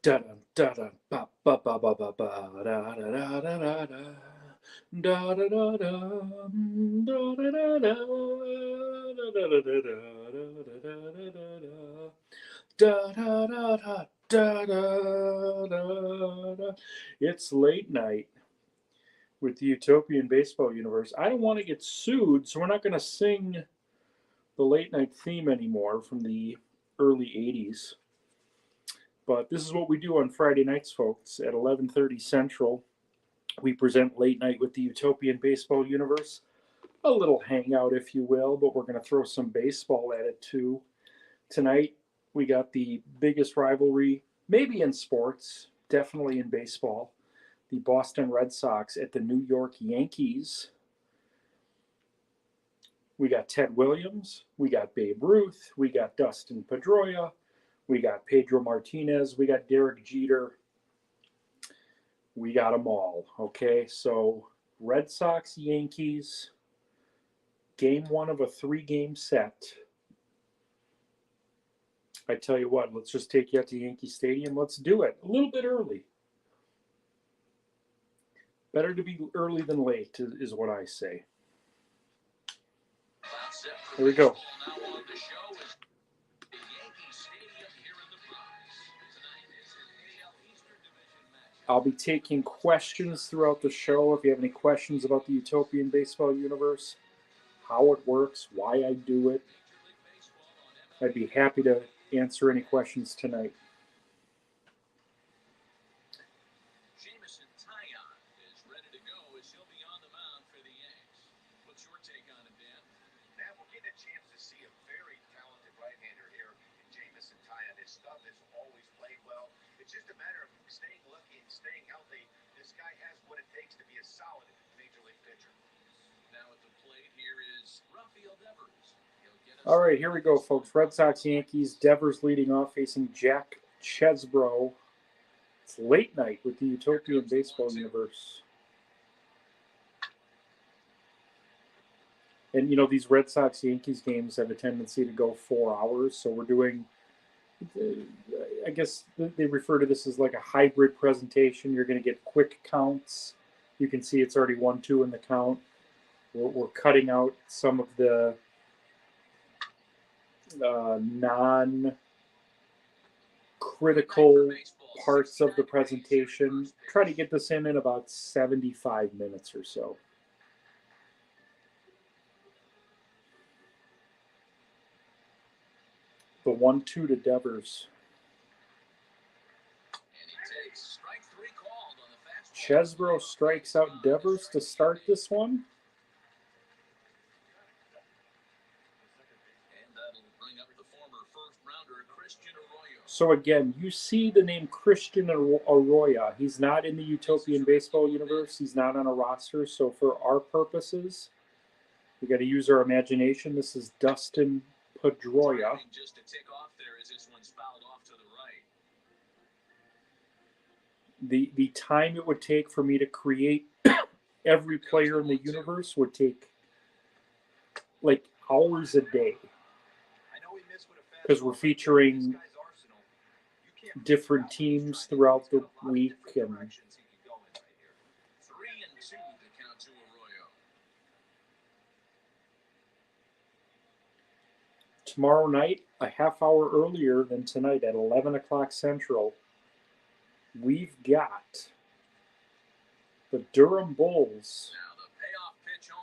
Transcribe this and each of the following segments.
Da da da ba ba ba ba ba ba da da da da da da. Da da da da da da da da da da da da da da da da. It's late night with the Utopian baseball universe. I don't want to get sued, so we're not going to sing the late night theme anymore from the early 80s. But this is what we do on Friday nights, folks. At 11:30 Central, we present Late Night with the Utopian Baseball Universe. A little hangout, if you will, but we're going to throw some baseball at it too. Tonight, we got the biggest rivalry, maybe in sports, definitely in baseball. The Boston Red Sox at the New York Yankees. We got Ted Williams, we got Babe Ruth, we got Dustin Pedroia, we got Pedro Martinez, we got Derek Jeter. We got them all. Okay, so Red Sox, Yankees, game one of a 3-game set. I tell you what, let's just take you out to Yankee Stadium. Let's do it a little bit early. Better to be early than late, is what I say. Here we go. I'll be taking questions throughout the show. If you have any questions about the Utopian baseball universe, how it works, why I do it, I'd be happy to answer any questions tonight. is ready to go as he'll be on the mound for the Yanks. What's your take on it, Dan? Now we're getting a chance to see a very talented right-hander here in Jameson Taillon. His stuff has always played well. It's just a matter of staying lucky and staying healthy. This guy has what it takes to be a solid major league pitcher. Now at the plate here is Rafael Devers. All right, here we go, folks. Red Sox, Yankees. Devers leading off, facing Jack Chesbro. It's late night with the Utopian baseball universe. And, you know, these Red Sox-Yankees games have a tendency to go 4 hours. So we're doing, I guess they refer to this as like a hybrid presentation. You're going to get quick counts. You can see it's already 1-2 in the count. We're cutting out some of the non-critical parts of the presentation. Try to get this in about 75 minutes or so. The 1-2 to Devers. Chesbro strikes out Devers to start this one. So again, you see the name Christian Arroyo. He's not in the Utopian baseball universe. He's not on a roster. So for our purposes, we got to use our imagination. This is Dustin Pedroia. Just to tick off there as this one's fouled off to the right. The time it would take for me to create every player in the universe would take like hours a day, because we're featuring different teams throughout the week. And 3-2 to count to Arroyo. Tomorrow night, a half hour earlier than tonight at 11 o'clock Central, we've got the Durham Bulls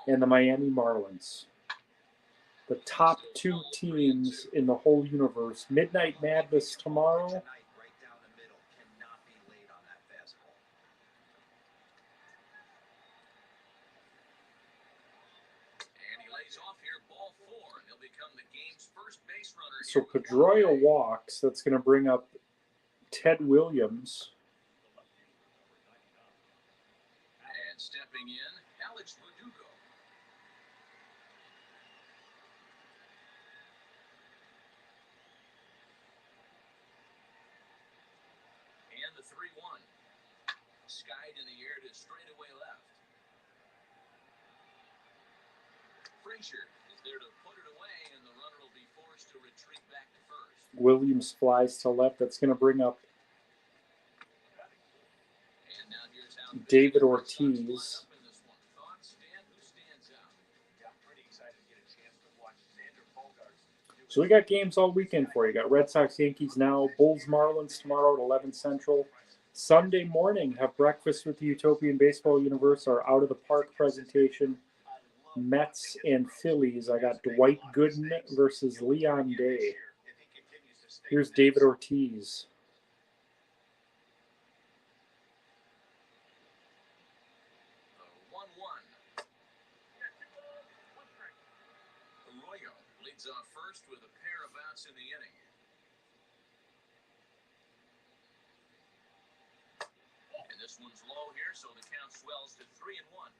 and the Miami Marlins. The top 2 teams in the whole universe. Midnight Madness tomorrow. So Pedroia walks. That's going to bring up Ted Williams. And stepping in, Alex Verdugo. And the 3-1. Skied in the air to straightaway left. Frazier is there to put it away, and the runner will be forced to retreat back to first. Williams flies to left. That's going to bring up And now here's how David Big Red Sox line Ortiz. up in this one. Thoughts, Dan? Who stands out? Yeah, I'm pretty excited to get a chance to watch Xander Bogaerts do So we got games all weekend for you. Got Red Sox, Yankees now, Bulls, Marlins tomorrow at 11 Central. Sunday morning, have breakfast with the Utopian Baseball Universe, our Out of the Park presentation. Mets and Phillies. I got Dwight Gooden versus Leon Day. Here's David Ortiz. The 1-1. Arroyo leads off first with a pair of outs in the inning. And this one's low here, so the count swells to 3-1.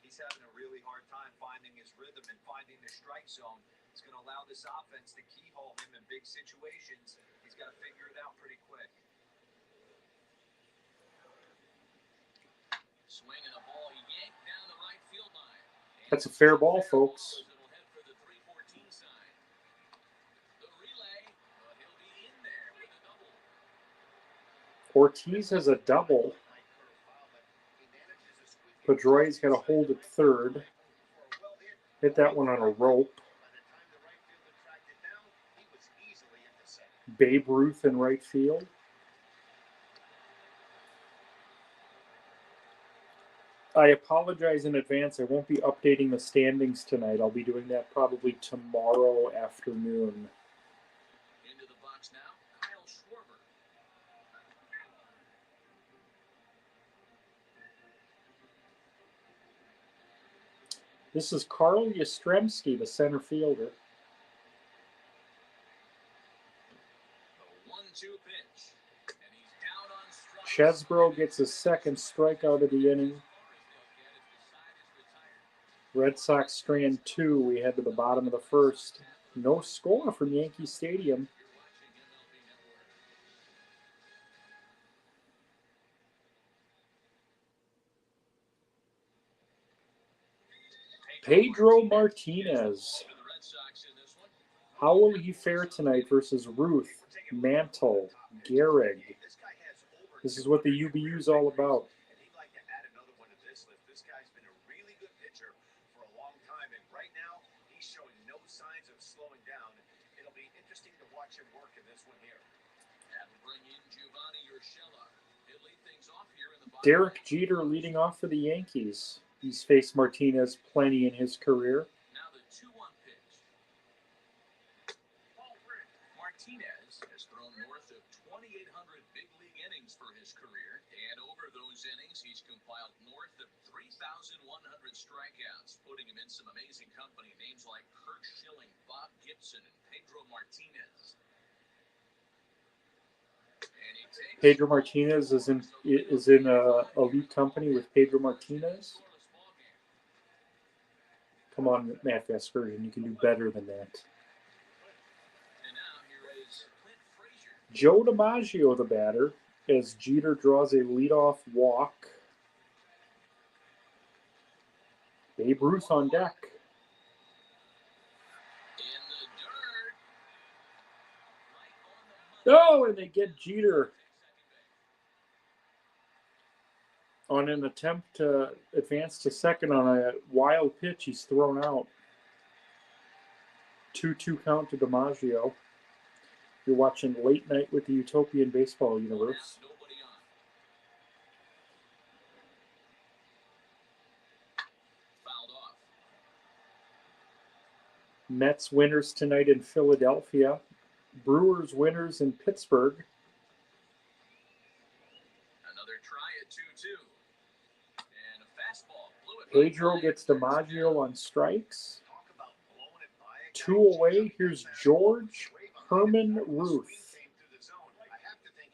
He's having a really hard time finding his rhythm and finding the strike zone. It's going to allow this offense to keyhole him in big situations. He's got to figure it out pretty quick. Swinging a ball yanked down the right field line. That's a fair ball, folks. It'll head for the 314 side. The relay, but he'll be in there with a double. Ortiz has a double. Pedroia's got a hold at third. Hit that one on a rope. Babe Ruth in right field. I apologize in advance. I won't be updating the standings tonight. I'll be doing that probably tomorrow afternoon. Into the box now, Kyle Schwarber. This is Carl Yastrzemski, the center fielder. The 1-2 pitch. And he's down on strikes. Chesbro gets his second strikeout of the inning. Red Sox strand 2. We head to the bottom of the first. No score from Yankee Stadium. Pedro Martinez. How will he fare tonight versus Ruth, Mantle, Gehrig? This is what the UBU is all about. And he'd like to add another one to this list. This guy's been a really good pitcher for a long time, and right now he's showing no signs of slowing down. It'll be interesting to watch him work in this one here. That will bring in Giovanni Urshela. He'll lead things off here in the bottom. Derek Jeter leading off for the Yankees. He's faced Martinez plenty in his career. Now the 2-1 pitch. Martinez has thrown north of 2,800 big league innings for his career, and over those innings, he's compiled north of 3,100 strikeouts, putting him in some amazing company. Names like Kurt Schilling, Bob Gibson, and Pedro Martinez. Pedro Martinez is in elite company with Pedro Martinez. Come on, Matt Vasgersian, you can do better than that. Joe DiMaggio, the batter, as Jeter draws a leadoff walk. Babe Ruth on deck. Oh, and they get Jeter on an attempt to advance to second on a wild pitch. He's thrown out. 2-2 count to DiMaggio. You're watching Late Night with the Utopian Baseball Universe. Mets winners tonight in Philadelphia. Brewers winners in Pittsburgh. Another try at 2-2. And a fastball blew it. Pedro gets DiMaggio on strikes. 2 away. Here's George Herman Ruth.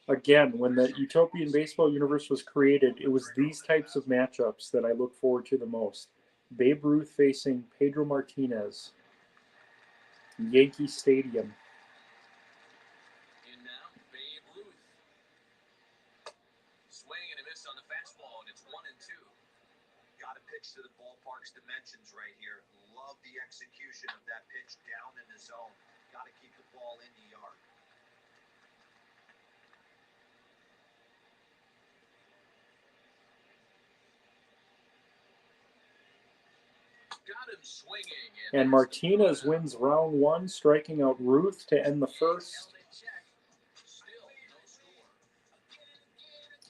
Again, when the Utopian Baseball Universe was created, it was these types of matchups that I look forward to the most. Babe Ruth facing Pedro Martinez. Yankee Stadium. And now, Babe Ruth. Swing and a miss on the fastball, and it's 1-2. Got to pitch to the ballpark's dimensions right here. Love the execution of that pitch down in the zone. Got to keep the ball in the yard. Got him swinging. And Martinez wins round one, striking out Ruth to end the first. Still no score.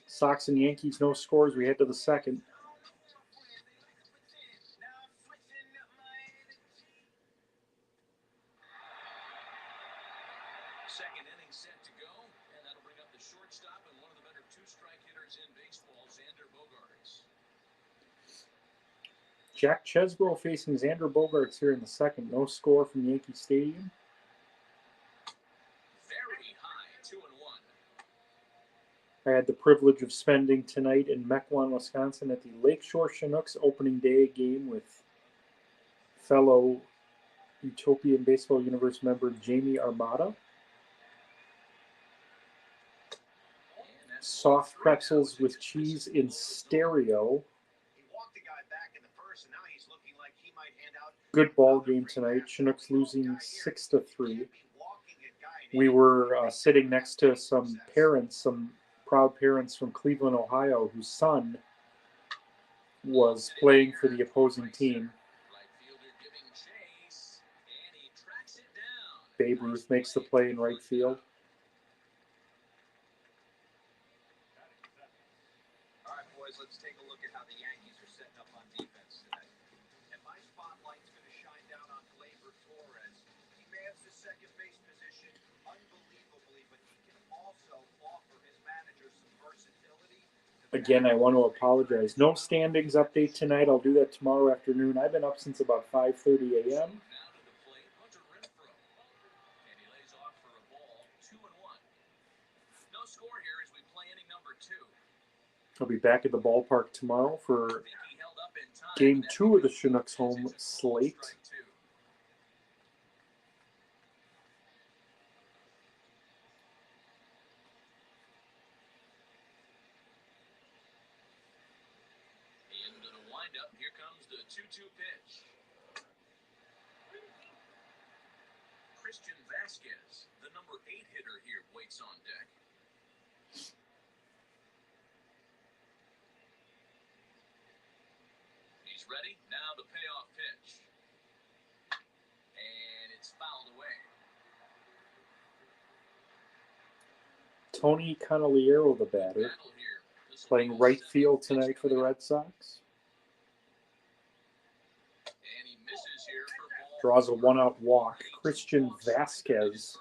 Sox and Yankees, no scores. We head to the second. Second inning set to go, and that'll bring up the shortstop and one of the better two-strike hitters in baseball, Xander Bogaerts. Jack Chesbro facing Xander Bogaerts here in the second. No score from Yankee Stadium. Very high, 2-1. I had the privilege of spending tonight in Mequon, Wisconsin at the Lakeshore Chinooks opening day game with fellow Utopian Baseball Universe member Jamie Armada. Soft pretzels with cheese in stereo. Good ball game tonight. Chinooks losing 6-3. We were sitting next to some parents, some proud parents from Cleveland, Ohio, whose son was playing for the opposing team. Babe Ruth makes the play in right field. All right, boys, let's take a look at how the Yankees are setting up on defense tonight. And my spotlight's going to shine down on Gleyber Torres. He mans the second base position unbelievably, but he can also offer his manager some versatility. Again, I want to apologize. No standings update tonight. I'll do that tomorrow afternoon. I've been up since about 5:30 a.m. I'll be back at the ballpark tomorrow for Game 2 of the Chinooks home slate. Into the windup, here comes the 2-2 pitch. Christian Vasquez, the number 8 hitter here, waits on deck. He's ready. Now the payoff pitch. And it's fouled away. Tony Canaliero, the batter, playing right field tonight for the Red Sox. And he misses here for ball. Draws a one-out walk. Christian Vasquez,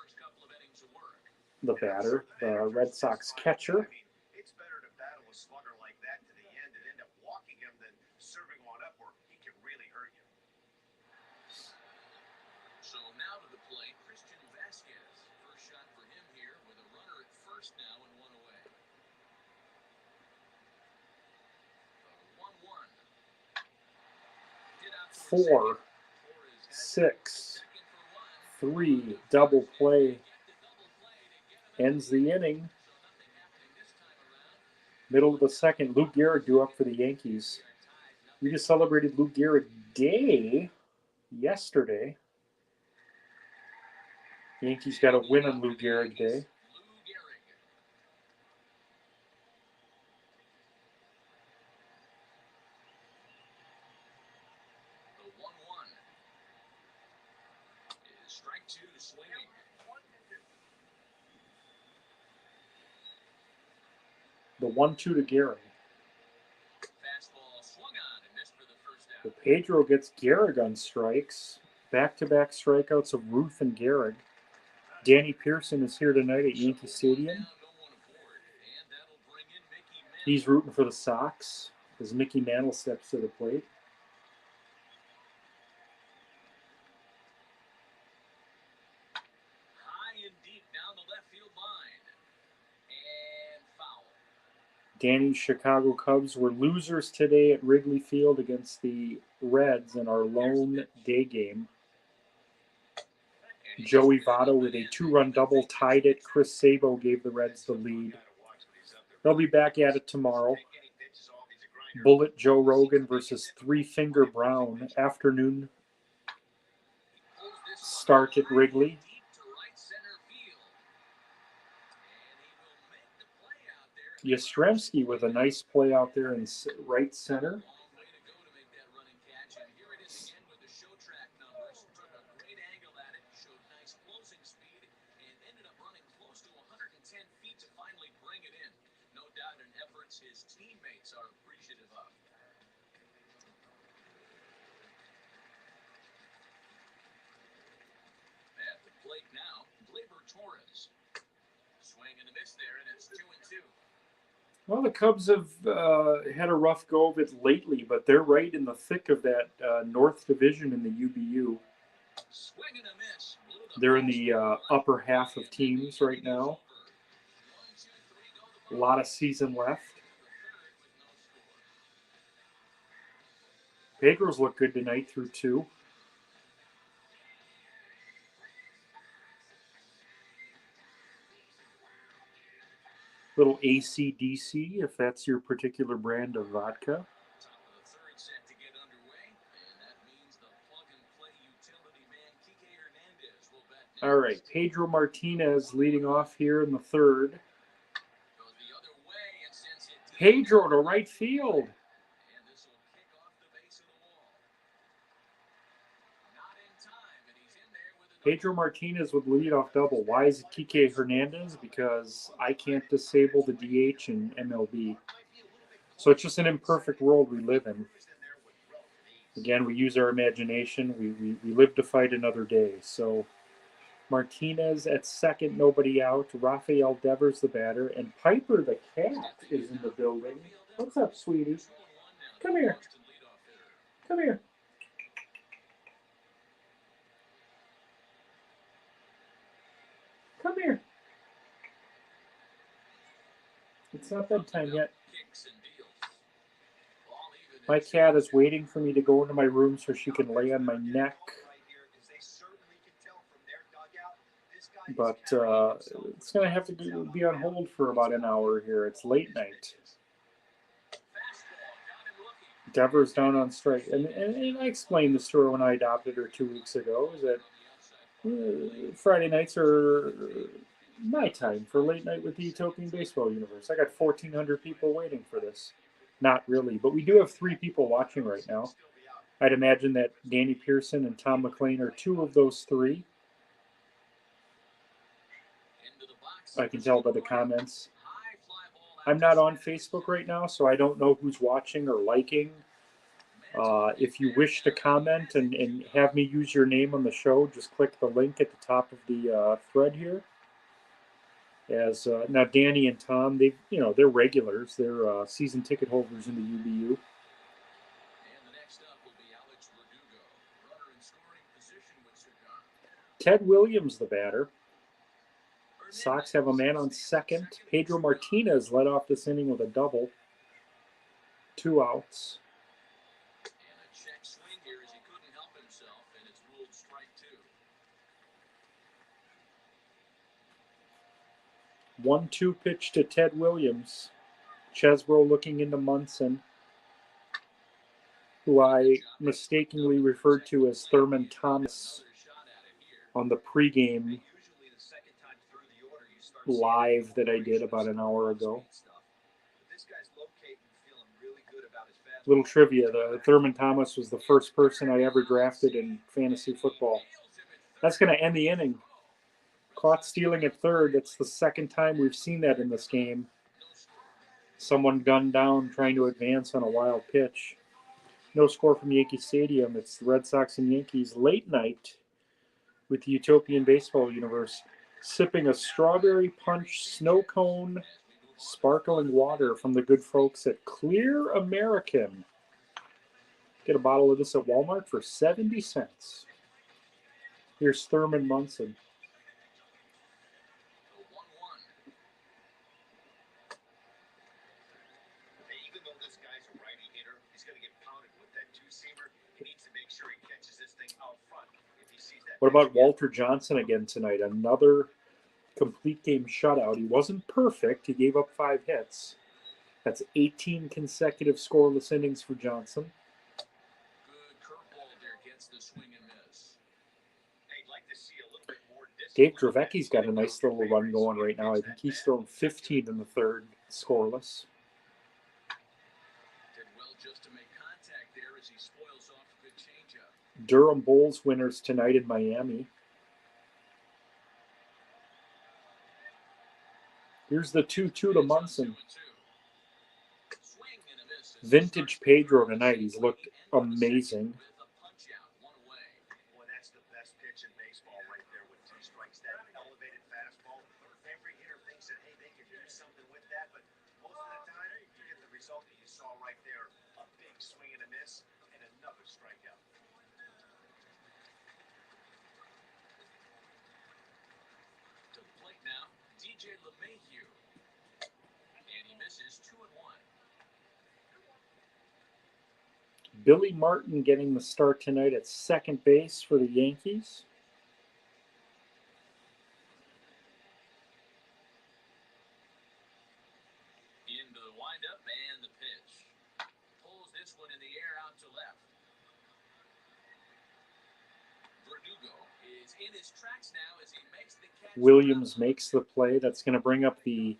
the batter, the Red Sox catcher. It's better to battle a slugger like that to the end and end up walking him than serving one up where he can really hurt you. So now to the plate, Christian Vasquez. First shot for him here with a runner at first now and one away. 1-1. 4, 6, 3, double play. Ends the inning. Middle of the second, Lou Gehrig due up for the Yankees. We just celebrated Lou Gehrig Day yesterday. Yankees got a win on Lou Gehrig Day. The 1-1 is strike 2 swinging. The 1-2 to Gehrig. Fastball swung on and missed for the first out. But Pedro gets Gehrig on strikes. Back-to-back strikeouts of Ruth and Gehrig. Danny Pearson is here tonight at Yankee Stadium. He's rooting for the Sox as Mickey Mantle steps to the plate. High and deep down the left field line. And foul. Danny's Chicago Cubs were losers today at Wrigley Field against the Reds in our lone day game. Joey Votto with a 2-run double tied it. Chris Sabo gave the Reds the lead. They'll be back at it tomorrow. Bullet Joe Rogan versus Three Finger Brown. Afternoon start at Wrigley. Yastrzemski with a nice play out there in right center. 10 feet to finally bring it in. No doubt in efforts his teammates are appreciative of. At the plate now, Gleyber Torres. Swing and a miss there, and it's 2-2. Well, the Cubs have had a rough go of it lately, but they're right in the thick of that North Division in the UBU. Swing and a miss. They're in the upper half of teams right now. A lot of season left. Pedro's looked good tonight through 2. Little AC/DC, if that's your particular brand of vodka. All right, Pedro Martinez leading off here in the third. Pedro to right field. Pedro Martinez with leadoff double. Why is it Kike Hernandez? Because I can't disable the DH in MLB. So it's just an imperfect world we live in. Again, we use our imagination. We live to fight another day. So Martinez at second, nobody out. Rafael Devers the batter. And Piper the cat is in the building. What's up, sweetie? Come here. Come here. Come here. It's not bedtime yet. My cat is waiting for me to go into my room so she can lay on my neck. But it's going to have to be on hold for about an hour here. It's late night. Devers down on strike. And I explained this to her when I adopted her 2 weeks ago, is that Friday nights are my time for late night with the Utopian Baseball Universe. I got 1,400 people waiting for this. Not really, but we do have 3 people watching right now. I'd imagine that Danny Pearson and Tom McLean are 2 of those 3. I can tell by the comments. I'm not on Facebook right now, so I don't know who's watching or liking. If you wish to comment and have me use your name on the show, just click the link at the top of the thread here. As now, Danny and Tom, they're regulars. They're season ticket holders in the UBU. Ted Williams, the batter. Sox have a man on second. Pedro Martinez led off this inning with a double. 2 outs. 1-2 pitch to Ted Williams. Chesbro looking into Munson, who I mistakenly referred to as Thurman Thomas on the pregame live that I did about an hour ago. Little trivia, the Thurman Thomas was the first person I ever drafted in fantasy football. That's going to end the inning. Caught stealing at third. That's the second time we've seen that in this game. Someone gunned down trying to advance on a wild pitch. No score from Yankee Stadium. It's the Red Sox and Yankees late night with the Utopian Baseball Universe, sipping a strawberry punch snow cone sparkling water from the good folks at Clear American. Get a bottle of this at Walmart for 70 cents. Here's Thurman Munson. Even though this guy's a righty hitter, he's going to get pounded with that 2-seamer. He needs to make sure he catches this thing out front if he sees that. What about Walter Johnson again tonight? Another complete game shutout. He wasn't perfect. He gave up 5 hits. That's 18 consecutive scoreless innings for Johnson. Good curveball there against the swing and miss. I'd like to see a little bit more Dave Dravecki's got a nice little run going right now. I think he's thrown 15 in the third, scoreless. Did well just to make contact there as he spoils off a good changeup. Durham Bulls winners tonight in Miami. Here's the 2-2 to Munson. Vintage Pedro tonight. He's looked amazing. Boy, that's the best pitch in baseball right there with 2 strikes. That elevated fastball. Every hitter thinks that, hey, they can do something with that, but most of the time, you get the result that you saw right there. A big swing and a miss, and another strikeout. To the plate now, DJ LeMahieu. And he misses 2-1. Billy Martin getting the start tonight at second base for the Yankees. Into the windup and the pitch. Pulls this one in the air out to left. Verdugo is in his tracks now as he makes the catch. Williams makes the play. That's going to bring up the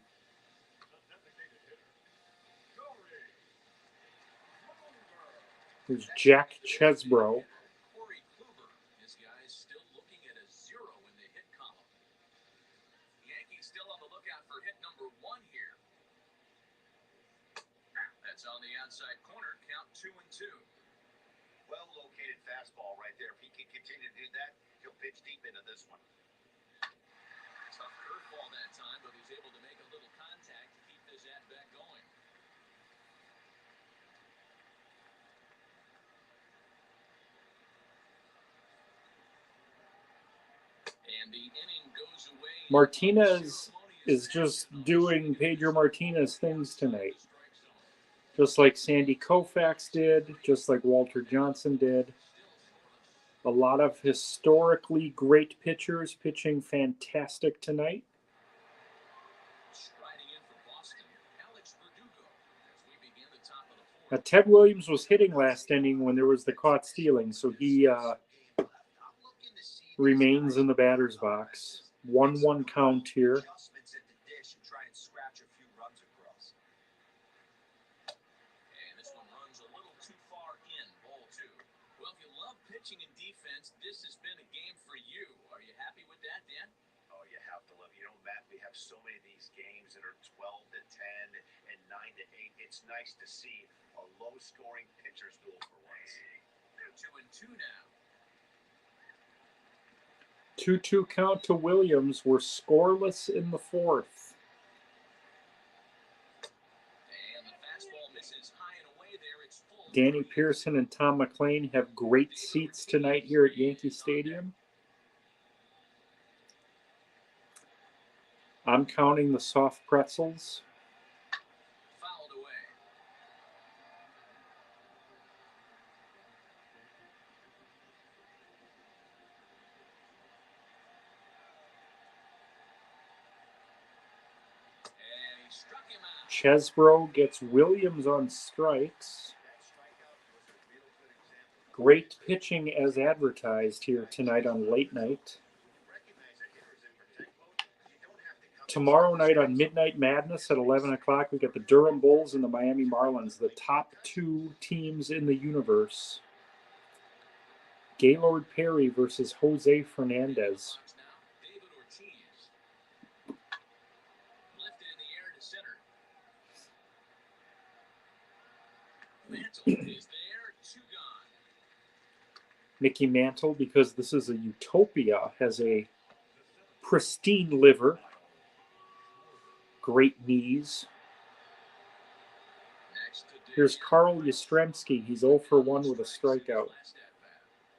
There's Jack Chesbro. Corey Kluber. This guy's still looking at a 0 in the hit column. The Yankees still on the lookout for hit number 1 here. That's on the outside corner. Count 2-2. Well-located fastball right there. If he can continue to do that, he'll pitch deep into this one. Tough curveball that time, but he's able to make a little contact to keep this at-bat going. And the inning goes away. Martinez is just doing Pedro Martinez things tonight. Just like Sandy Koufax did, just like Walter Johnson did. A lot of historically great pitchers pitching fantastic tonight. Striding in for Boston, Alex Verdugo, as we begin the top of the 4th. Ted Williams was hitting last inning when there was the caught stealing, so he remains in the batter's box. 1-1 count here. Adjustments at the dish and try and scratch a few runs across. And this one runs a little too far in, ball 2. Well, if you love pitching and defense, this has been a game for you. Are you happy with that, Dan? Oh, you have to love. You know, Matt, we have so many of these games that are 12-10 and 9-8. It's nice to see a low-scoring pitcher's duel for once. They're 2-2 now. 2-2 count to Williams. We're scoreless in the 4th. And the fastball misses high and away there. It's full. Danny Pearson and Tom McLean have great seats tonight here at Yankee Stadium. I'm counting the soft pretzels. Fouled away. And he struck him out. Chesbro gets Williams on strikes. Great pitching as advertised here tonight on Late Night. Tomorrow night on Midnight Madness at 11 o'clock, we got the Durham Bulls and the Miami Marlins, the top 2 teams in the universe. Gaylord Perry versus Jose Fernandez. David Ortiz. Lifted in the air to center. Mantle is there. 2 gone. Mickey Mantle, because this is a utopia, has a pristine liver. Great knees. Here's Carl Yastrzemski. He's 0 for 1 with a strikeout.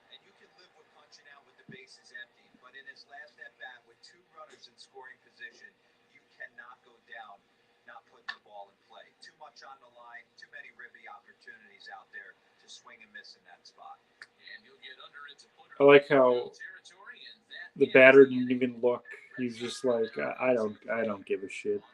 And you can live with punching out with the bases empty, but in his last at-bat with 2 runners in scoring position, you cannot go down not putting the ball in play. Too much on the line, too many ribby opportunities out there to swing and miss in that spot. And he'll get under it to put I like how the batter didn't even look. He's just like, I don't give a shit.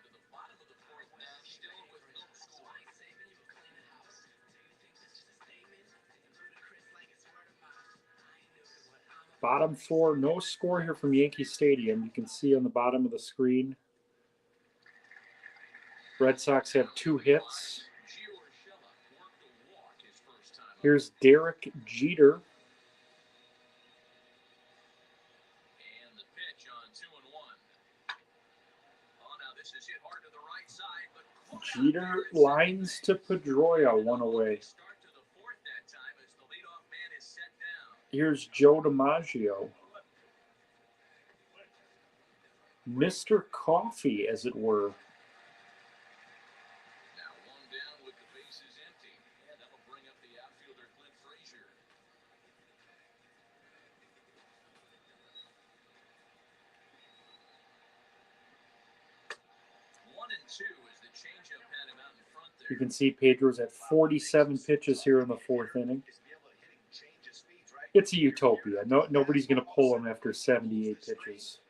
Bottom 4, no score here from Yankee Stadium. You can see on the bottom of the screen. Red Sox have 2 hits. Here's Derek Jeter. And the pitch on 2-1. Oh, now this is was hit hard to the right side, but Jeter lines to Pedroia, one away. start to the fourth that time as the leadoff man is set down. Here's Joe DiMaggio. Mr. Coffee, as it were. Now one down with the bases empty, and that'll bring up the outfielder Clint Frazier. One and two as the changeup had him out in front there. You can see Pedro's at 47 pitches here in the fourth inning. It's a utopia. Nobody's going to pull him after 78 pitches.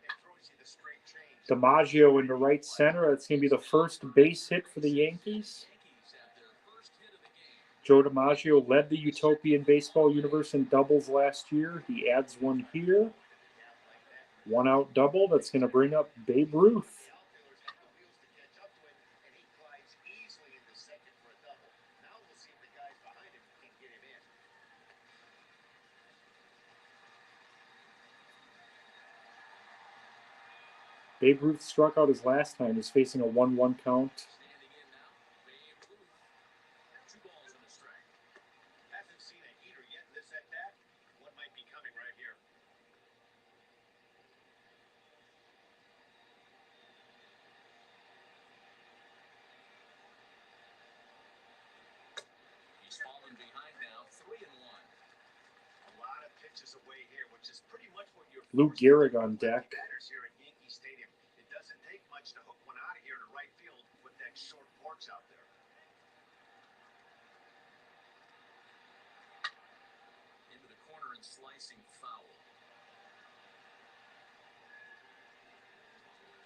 DiMaggio into right center. That's going to be the first base hit for the Yankees. Joe DiMaggio led the Utopian baseball universe in doubles last year. He adds one here. One out double. That's going to bring up Babe Ruth. Babe Ruth struck out his last time. He's facing a 1-1 count. Standing in now, Babe Ruth. 2 balls and a strike. Hasn't seen a heater yet in this at bat. One might be coming right here. He's fallen behind now, 3-1. A lot of pitches away here, which is pretty much what you're. Lou Gehrig on deck. Batters here at Yankee Stadium. It doesn't take much to hook one out of here to right field with that short porch out there. Into the corner and slicing foul.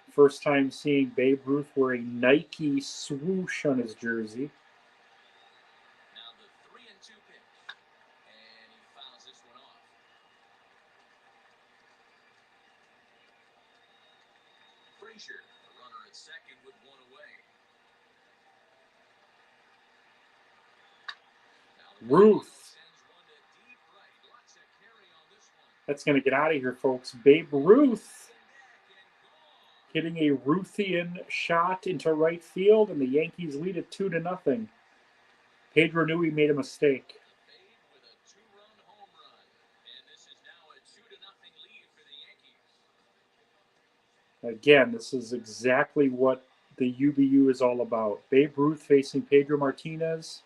First time seeing Babe Ruth wear a Nike swoosh on his jersey. Now the 3-2 pitch. And he fouls this one off. Frazier, the runner at second with one away. Ruth. Sends one to deep right. Lots of carry on this one. That's going to get out of here, folks. Babe Ruth hitting a Ruthian shot into right field, and the Yankees lead it 2-0. Pedro knew he made a mistake. Babe with a 2-run home run. And this is now a 2-0 lead for the Yankees. Again, this is exactly what the UBU is all about. Babe Ruth facing Pedro Martinez.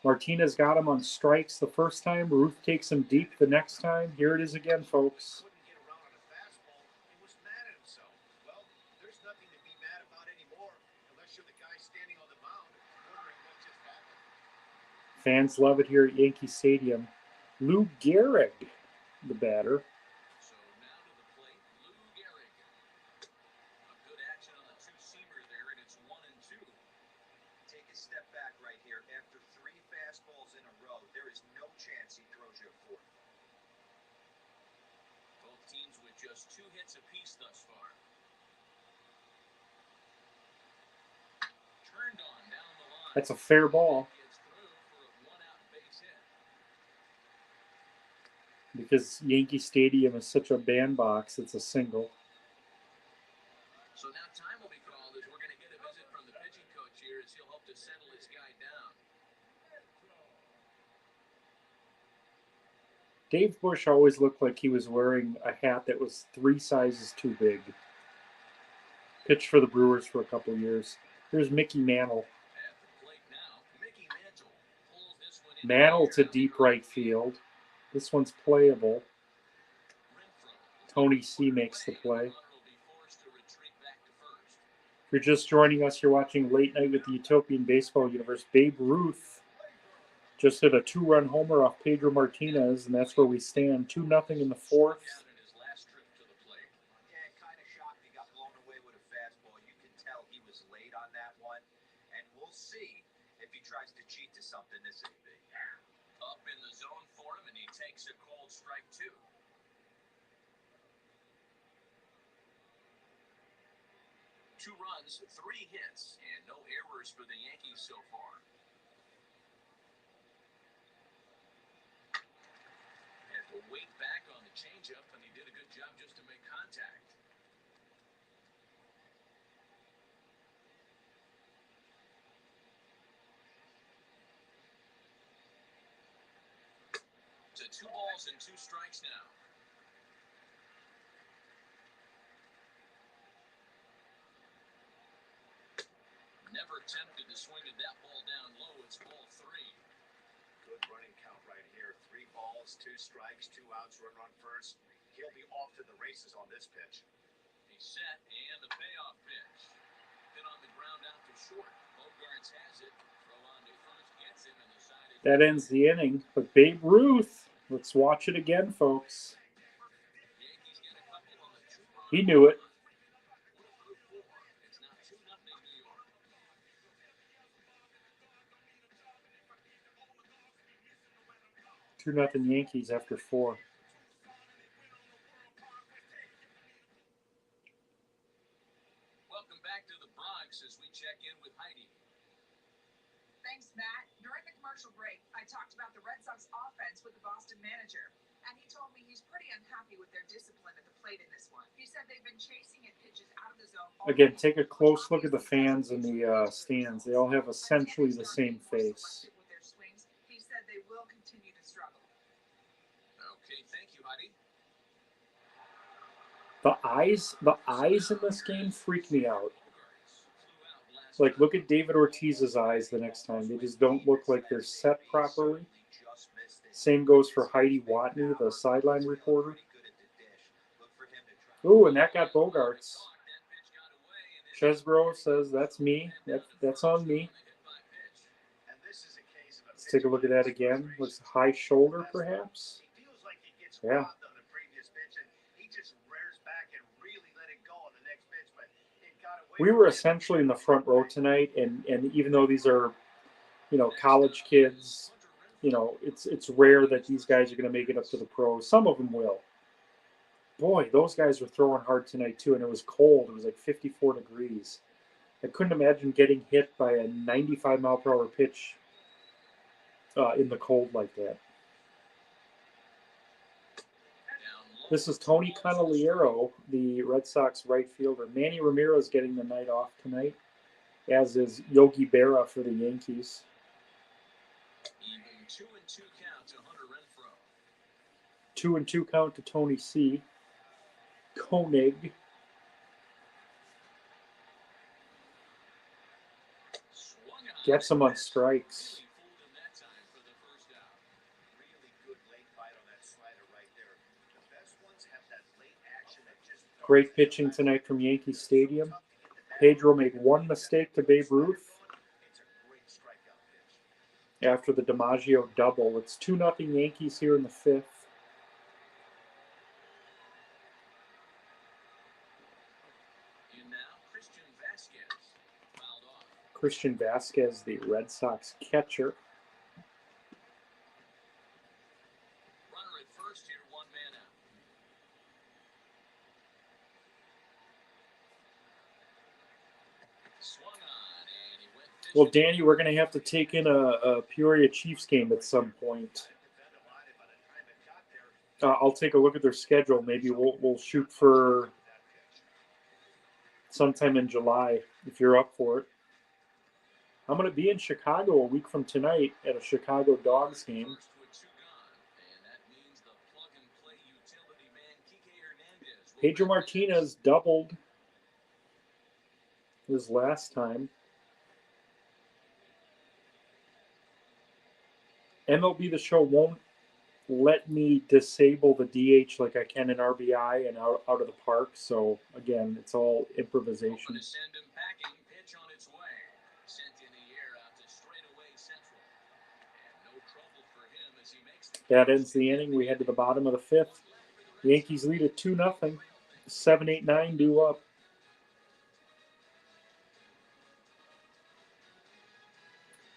Martinez got him on strikes the first time. Ruth takes him deep the next time. Here it is again, folks. Couldn't get around on a fastball. He was mad at himself. Well, there's nothing to be mad about anymore, unless you're the guy standing on the mound wondering what just happened. Fans love it here at Yankee Stadium. Lou Gehrig, the batter. So now to the plate, Lou Gehrig. A good action on the two-seamer there, and it's 1-2. Take a step back right here. After 3 fastballs in a row, there is no chance he throws you a fourth. Both teams with just 2 hits apiece thus far. Turned on down the line. That's a fair ball Gets through for a 1-out base hit. because Yankee Stadium is such a bandbox. It's a single. So now time will be called as we're going to get a visit from the pitching coach here as he'll hope to settle his guy down. Dave Bush always looked like he was wearing a hat that was 3 sizes too big. Pitched for the Brewers for a couple years. Here's Mickey Mantle. At the plate now, Mickey Mantle pulls this one in. Mantle to deep right field. This one's playable. Tony C makes the play. If you're just joining us, you're watching Late Night with the Utopian Baseball Universe. Babe Ruth just hit a 2-run homer off Pedro Martinez, and that's where we stand. 2-0 in the fourth. Yeah, kind of shocked he got blown away with a fastball. You can tell he was late on that one, and we'll see if he tries to cheat to something this inning. Up in the zone for him, and he takes a cold strike too. Two runs, 3 hits, and no errors for the Yankees so far. Had to wait back on the changeup, and he did a good job just to make contact. 2 balls and 2 strikes now. Never tempted to swing at that ball down low. It's ball 3. Good running count right here. 3 balls, 2 strikes, 2 outs, run first. He'll be off to the races on this pitch. He's set, and the payoff pitch. Hit on the ground out to short. Bogarts has it. Throw on to first gets him, and the side is... That ends the inning. But Babe Ruth, let's watch it again, folks. Yankees get a couple on the 2-run. He knew it. 1-4. It's now 2-0 New York. 2-0 Yankees after 4. Welcome back to the Bronx as we check in with Heidi. Thanks, Matt. During the commercial break, I talked about the Red Sox offense with the Boston manager, and he told me he's pretty unhappy with their discipline at the plate in this one. He said they've been chasing at pitches out of the zone. Again, take a close look at the fans in the stands. They all have essentially the same face. With their swings, he said they will continue to struggle. Okay, thank you, Heidi. The eyes in this game freak me out. Like, look at David Ortiz's eyes the next time. They just don't look like they're set properly. Same goes for Heidi Watney, the sideline reporter. Ooh, and that got Bogarts. Chesbro says, that's me. That's on me. Let's take a look at that again. Looks high shoulder, perhaps. Yeah. We were essentially in the front row tonight, and even though these are, college kids, it's rare that these guys are going to make it up to the pros. Some of them will. Boy, those guys were throwing hard tonight too, and it was cold. It was like 54 degrees. I couldn't imagine getting hit by a 95-mile-per-hour pitch in the cold like that. This is Tony Candeliero, the Red Sox right fielder. Manny Ramirez getting the night off tonight, as is Yogi Berra for the Yankees. Even 2-2 count to Hunter Renfroe. 2-2 count to Tony C. Koenig. Gets him on strikes. Great pitching tonight from Yankee Stadium. Pedro made one mistake to Babe Ruth after the DiMaggio double. It's 2-0 Yankees here in the 5th. Christian Vasquez, the Red Sox catcher. Runner at first here, 1 man out. Swung on, and he went fishing. Well, Danny, we're going to have to take in a Peoria Chiefs game at some point. I'll take a look at their schedule. Maybe we'll shoot for sometime in July if you're up for it. I'm going to be in Chicago a week from tonight at a Chicago Dogs game. Pedro Martinez doubled his last time. MLB The Show won't let me disable the DH like I can in RBI and out of the park. So, again, it's all improvisation. That ends the inning. We head to the bottom of the 5th. The Yankees lead at 2-0. 7-8-9 due up.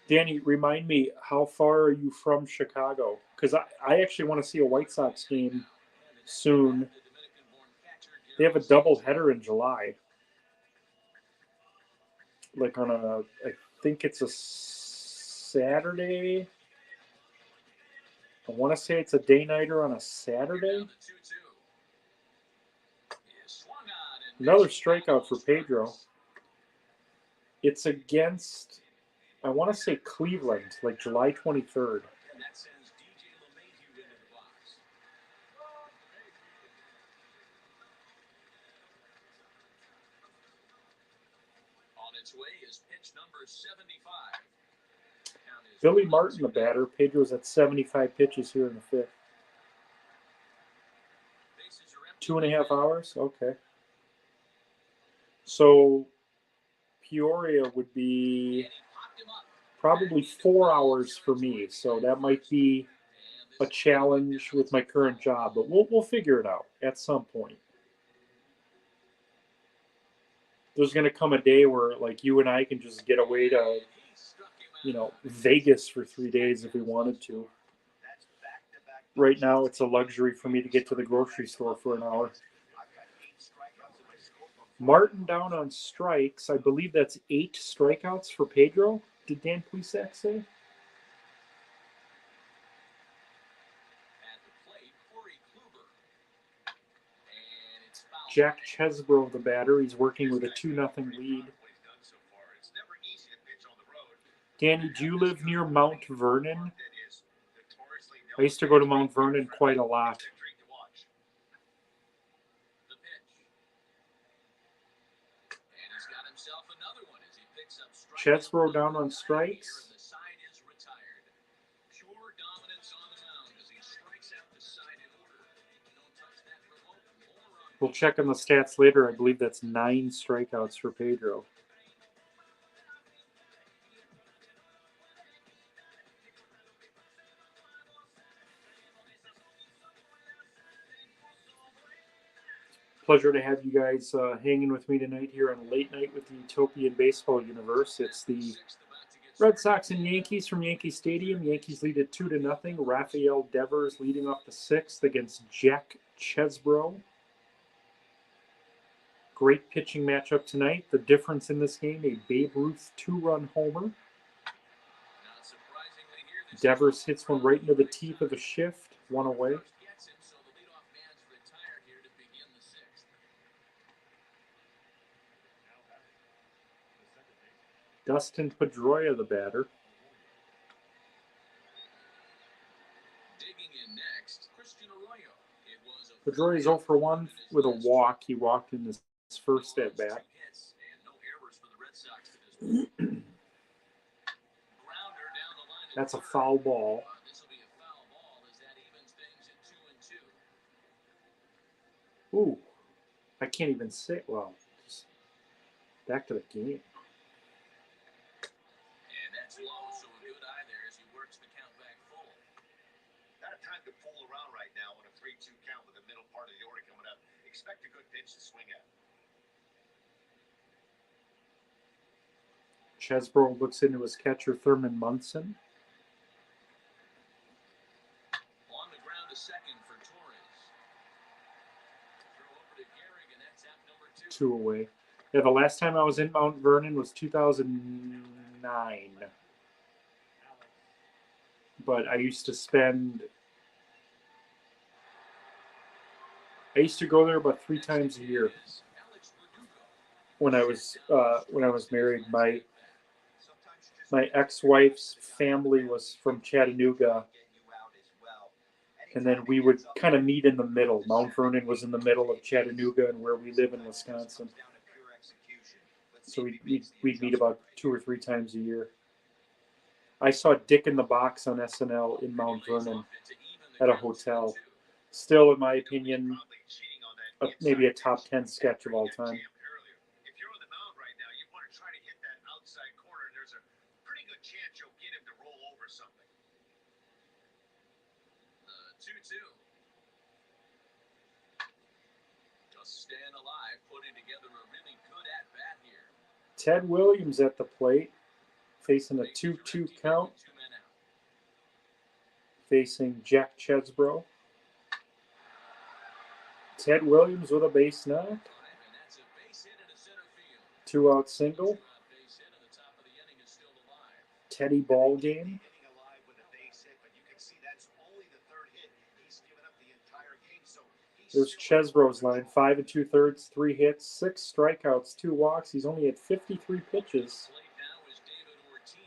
Danny, remind me, how far are you from Chicago? Because I actually want to see a White Sox game soon. They have a doubleheader in July. Like on I think it's a Saturday. I want to say it's a day-nighter on a Saturday. Another strikeout for Pedro. It's against, I want to say Cleveland, like July 23rd. its way is pitch number 75. Count is Billy 1-2. Martin, the batter. Pedro's at 75 pitches here in the fifth. Bases are empty. 2.5 hours? Okay. So Peoria would be And he popped him up. probably 4 hours for me. So that might be a challenge with my current job, but we'll figure it out at some point. There's going to come a day where like you and I can just get away to, Vegas for 3 days if we wanted to. Right now, it's a luxury for me to get to the grocery store for an hour. Martin down on strikes. I believe that's 8 strikeouts for Pedro. Did Dan Plesac say? At the plate, Corey Kluber. And it's fouled. Jack Chesbro, the batter. He's working with a 2-0 lead. Danny, do you live near Mount Vernon? I used to go to Mount Vernon quite a lot. The pitch. And he's got himself another one as he picks up strike. Chesbro down on strikes. The side is retired. Pure dominance on the mound as he strikes out the side in order. Don't touch that remote. More on We'll check on the stats later. I believe that's 9 strikeouts for Pedro. Pleasure to have you guys hanging with me tonight here on Late Night with the Utopian Baseball Universe. It's the Red Sox and Yankees from Yankee Stadium. Yankees lead at 2-0. Rafael Devers leading off the 6th against Jack Chesbro. Great pitching matchup tonight. The difference in this game, a Babe Ruth 2-run homer. Devers hits one right into the teeth of a shift, one away. Dustin Pedroia, the batter. Pedroia is 0 for 1 with a walk. He walked in his first at bat. That's a foul ball. Ooh, I can't even say. Well, just back to the game. And that's low, so a good eye there as he works the count back full. Not a time to fool around right now on a 3-2 count with the middle part of the order coming up. Expect a good pitch to swing at. Chesbro looks into his catcher, Thurman Munson. On the ground, a second for Torres. Throw over to Gehrig, and that's out number 2. 2 away. Yeah, the last time I was in Mount Vernon was 2009. But I used to go there about 3 times a year when I was married. My ex-wife's family was from Chattanooga, and then we would kind of meet in the middle. Mount Vernon was in the middle of Chattanooga and where we live in Wisconsin. So we'd meet about 2 or 3 times a year. I saw Dick in the Box on SNL in Mount Vernon at a hotel. Still, in my opinion, maybe a top 10 sketch of all time. If you're on the mound right now, you want to try to hit that outside corner, and there's a pretty good chance you'll get him to roll over something. 2-2. Just staying alive, putting together a really good at-bat here. Ted Williams at the plate, facing a 2-2 count, facing Jack Chesbro. Ted Williams with a base knock. 2-out single. Teddy ball game. There's Chesbro's line. 5 2/3, 3 hits, 6 strikeouts, 2 walks. He's only had 53 pitches.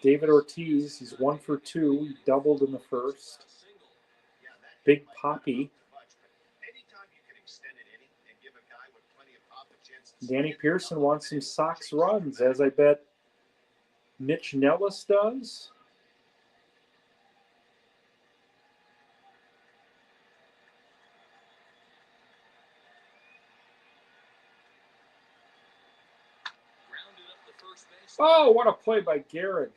David Ortiz, he's 1 for 2. He doubled in the first. Big Poppy. Danny Pearson wants some Sox runs, as I bet Mitch Nellis does. Oh, what a play by Gehrig.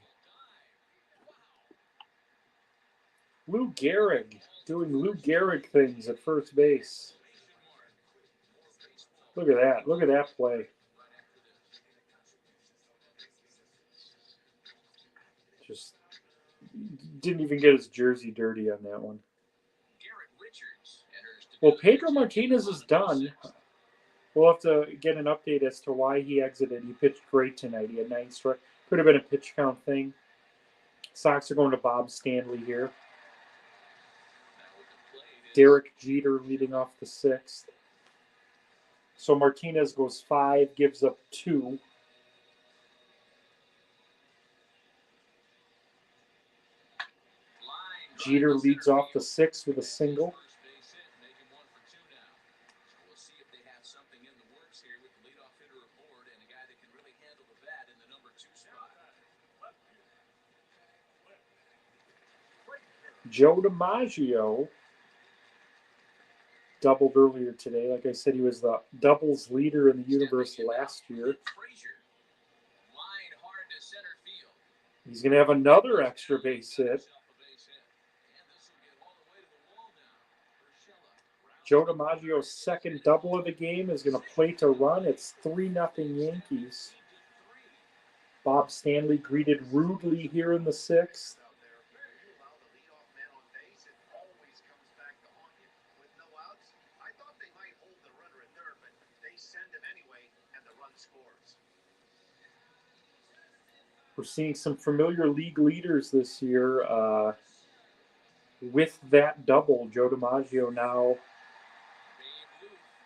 Lou Gehrig doing Lou Gehrig things at first base. Look at that. Look at that play. Just didn't even get his jersey dirty on that one. Well, Pedro Martinez is done. We'll have to get an update as to why he exited. He pitched great tonight. He had 9 strikes. Could have been a pitch count thing. Sox are going to Bob Stanley here. Derek Jeter leading off the 6th. So Martinez goes 5, gives up 2. Jeter leads off the 6th with a single. Joe DiMaggio doubled earlier today. Like I said, he was the doubles leader in the universe last year. He's going to have another extra base hit. Joe DiMaggio's second double of the game is going to plate a run. It's 3-0 Yankees. Bob Stanley greeted rudely here in the 6th. We're seeing some familiar league leaders this year. With that double, Joe DiMaggio now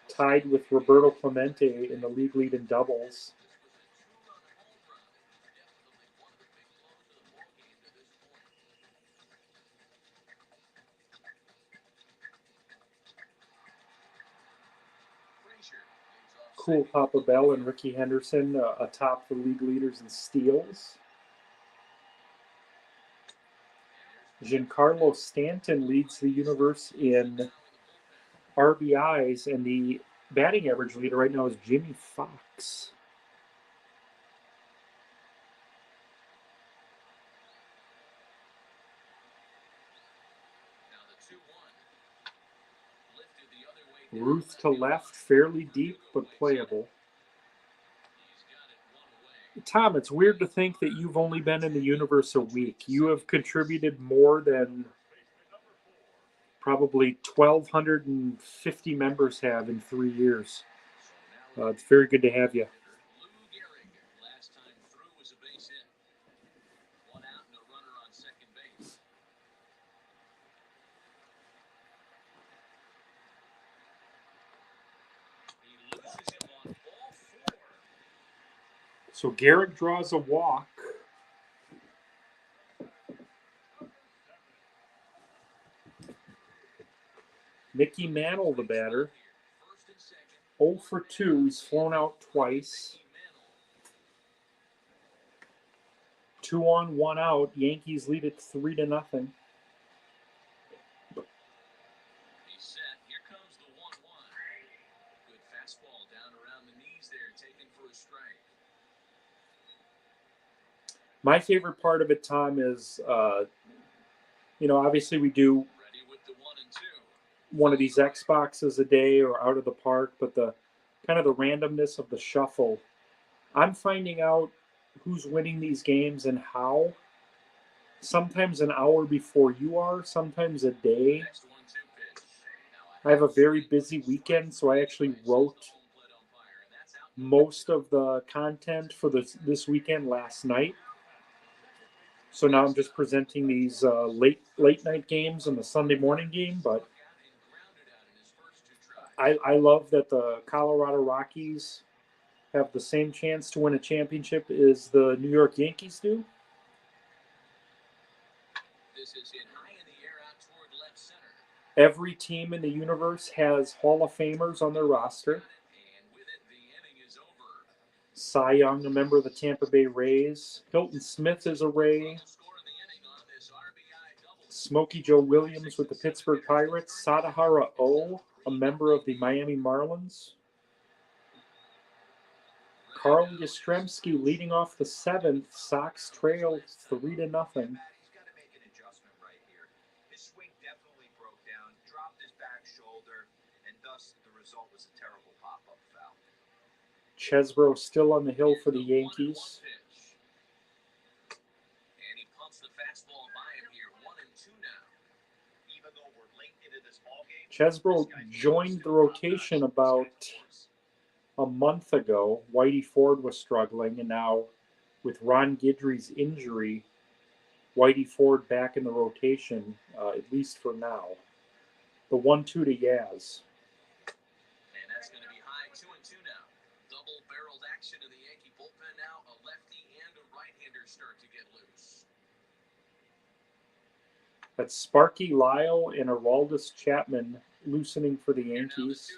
tied with Roberto Clemente in the league lead in doubles. Cool Papa Bell and Ricky Henderson atop the league leaders in steals. Giancarlo Stanton leads the universe in RBIs, and the batting average leader right now is Jimmy Fox. Ruth to left, fairly deep, but playable. Tom, it's weird to think that you've only been in the universe a week. You have contributed more than probably 1,250 members have in 3 years. It's very good to have you. So Gehrig draws a walk. Mickey Mantle, the batter. 0 for 2. He's flown out twice. 2 on, 1 out. Yankees lead it 3-0. My favorite part of it, Tom, is, obviously we do one of these Xboxes a day or out of the park, but the kind of the randomness of the shuffle. I'm finding out who's winning these games and how. Sometimes an hour before you are, sometimes a day. I have a very busy weekend, so I actually wrote most of the content for this weekend last night. So now I'm just presenting these late night games and the Sunday morning game. But I love that the Colorado Rockies have the same chance to win a championship as the New York Yankees do. Every team in the universe has Hall of Famers on their roster. Cy Young, a member of the Tampa Bay Rays. Hilton Smith is a Ray. Smokey Joe Williams with the Pittsburgh Pirates. Sadahara O, a member of the Miami Marlins. Carl Yastrzemski leading off the seventh. Sox trail 3-0. He's got to make an adjustment right here. His swing definitely broke down, dropped his back shoulder, and thus the result was a terrible pop-up foul. Chesbro still on the hill for the Yankees. And he pumps the fastball by him here. 1-2 now. Even though we're late into this ballgame, Chesbro joined the rotation about a month ago. Whitey Ford was struggling, and now with Ron Guidry's injury, Whitey Ford back in the rotation, at least for now. The 1-2 to Yaz. And that's going to be high. 2-2 now. Double-barreled action in the Yankee bullpen now. A lefty and a right-hander start to get loose. That's Sparky Lyle and Aroldis Chapman loosening for the Yankees.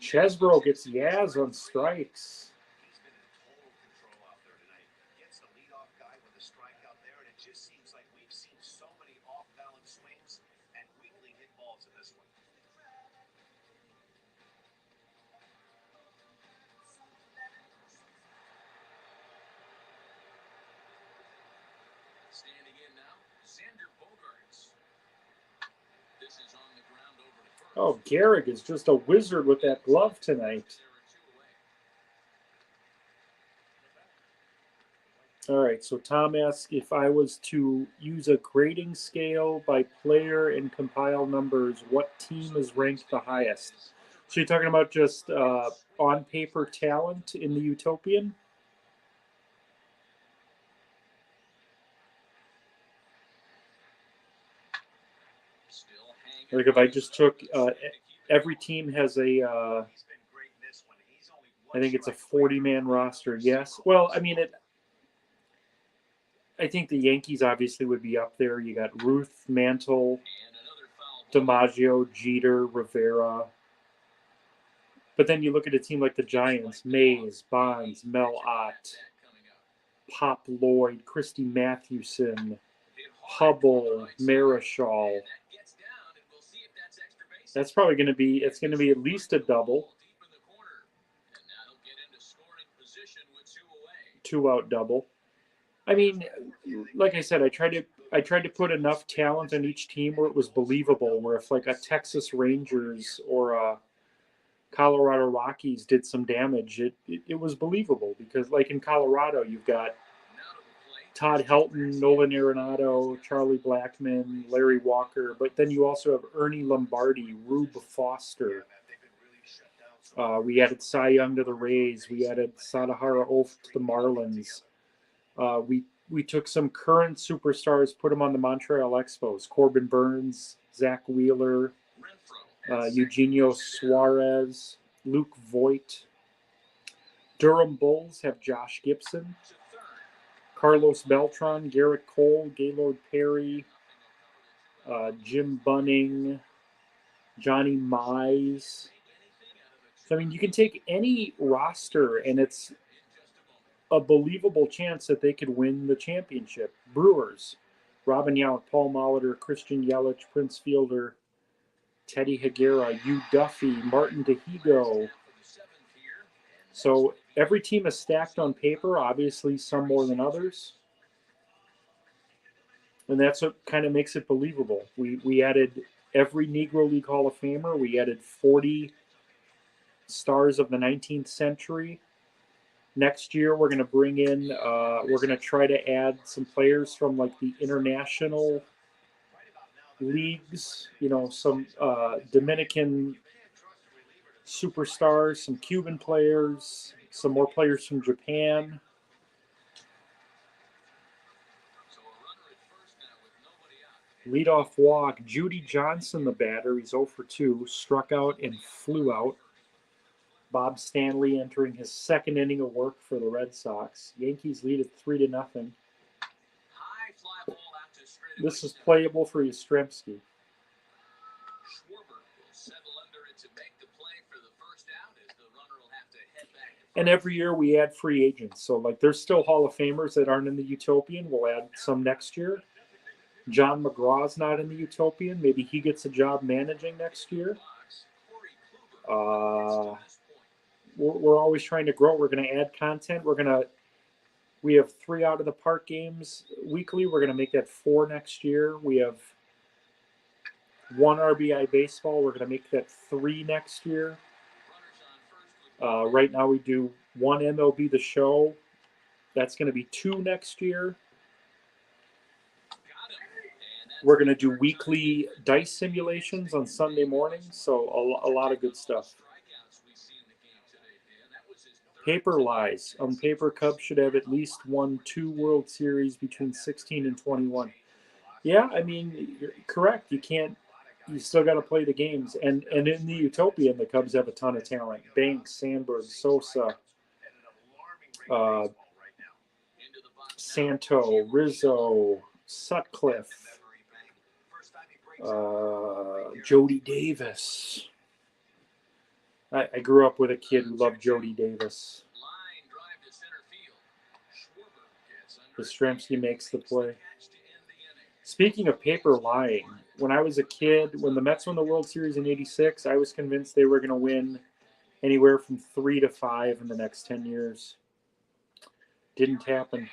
Chesbro gets Yaz on strikes. he's been in total control out there tonight. Gets the leadoff guy with a strikeout there, and it just seems like we've seen so many off-balance swings and weakly hit balls in this one. Standing in now, Xander Bogaerts. This is on the ground over to first. Oh, Gehrig is just a wizard with that glove tonight. All right, so Tom asks if I was to use a grading scale by player and compile numbers, what team is ranked the highest? So you're talking about just on-paper talent in the Utopian? Like if I just took every team has a, He's been great in this one. He's only I think it's a strike away 40-man from roster. Yes. Well, I mean, I think the Yankees obviously would be up there. You got Ruth, Mantle, DiMaggio, Jeter, Rivera. But then you look at a team like the Giants: Mays, Bonds, Mel Ott, Pop Lloyd, Christy Mathewson, Hubble, Marischal. That's probably going to be. It's going to be at least a double. 2-out double. I mean, like I said, I tried to put enough talent on each team where it was believable. Where if like a Texas Rangers or a Colorado Rockies did some damage, it was believable because like in Colorado, you've got Todd Helton, Nolan Arenado, Charlie Blackmon, Larry Walker, but then you also have Ernie Lombardi, Rube Foster. We added Cy Young to the Rays. We added Sadahara Oaf to the Marlins. We took some current superstars, put them on the Montreal Expos. Corbin Burns, Zach Wheeler, Eugenio Suarez, Luke Voigt. Durham Bulls have Josh Gibson. Carlos Beltran, Garrett Cole, Gaylord Perry, Jim Bunning, Johnny Mize. So, I mean, you can take any roster, and it's a believable chance that they could win the championship. Brewers, Robin Yount, Paul Molitor, Christian Yelich, Prince Fielder, Teddy Higuera, Hugh Duffy, Martin DeHigo. So every team is stacked on paper, obviously some more than others. And that's what kind of makes it believable. We added every Negro League Hall of Famer. We added 40 stars of the 19th century. Next year, we're going to bring in, we're going to try to add some players from like the international leagues, you know, some Dominican superstars, some Cuban players, some more players from Japan. Leadoff walk, Judy Johnson, the batter. He's 0 for 2, struck out and flew out. Bob Stanley entering his second inning of work for the Red Sox. Yankees lead at 3-0. This is playable for Yastrzemski. And every year we add free agents. So, like, there's still Hall of Famers that aren't in the Utopian. We'll add some next year. John McGraw's not in the Utopian. Maybe he gets a job managing next year. We're always trying to grow. We're going to add content. We have 3 out of the park games weekly. We're going to make that 4 next year. We have 1 RBI baseball. We're going to make that 3 next year. Right now we do 1 MLB The Show. That's going to be 2 next year. We're going to do weekly dice simulations on Sunday mornings. So a lot of good stuff. Paper lies. On paper, Cubs should have at least won 2 World Series between 16 and 21. Yeah, I mean, you're correct. You still got to play the games. And in the Utopian, the Cubs have a ton of talent. Banks, Sandberg, Sosa, Santo, Rizzo, Sutcliffe, Jody Davis. I grew up with a kid who loved Jody Davis. Yastrzemski makes the play. Speaking of paper lying, when I was a kid, when the Mets won the World Series in '86, I was convinced they were going to win anywhere from 3 to 5 in the next 10 years. Didn't happen.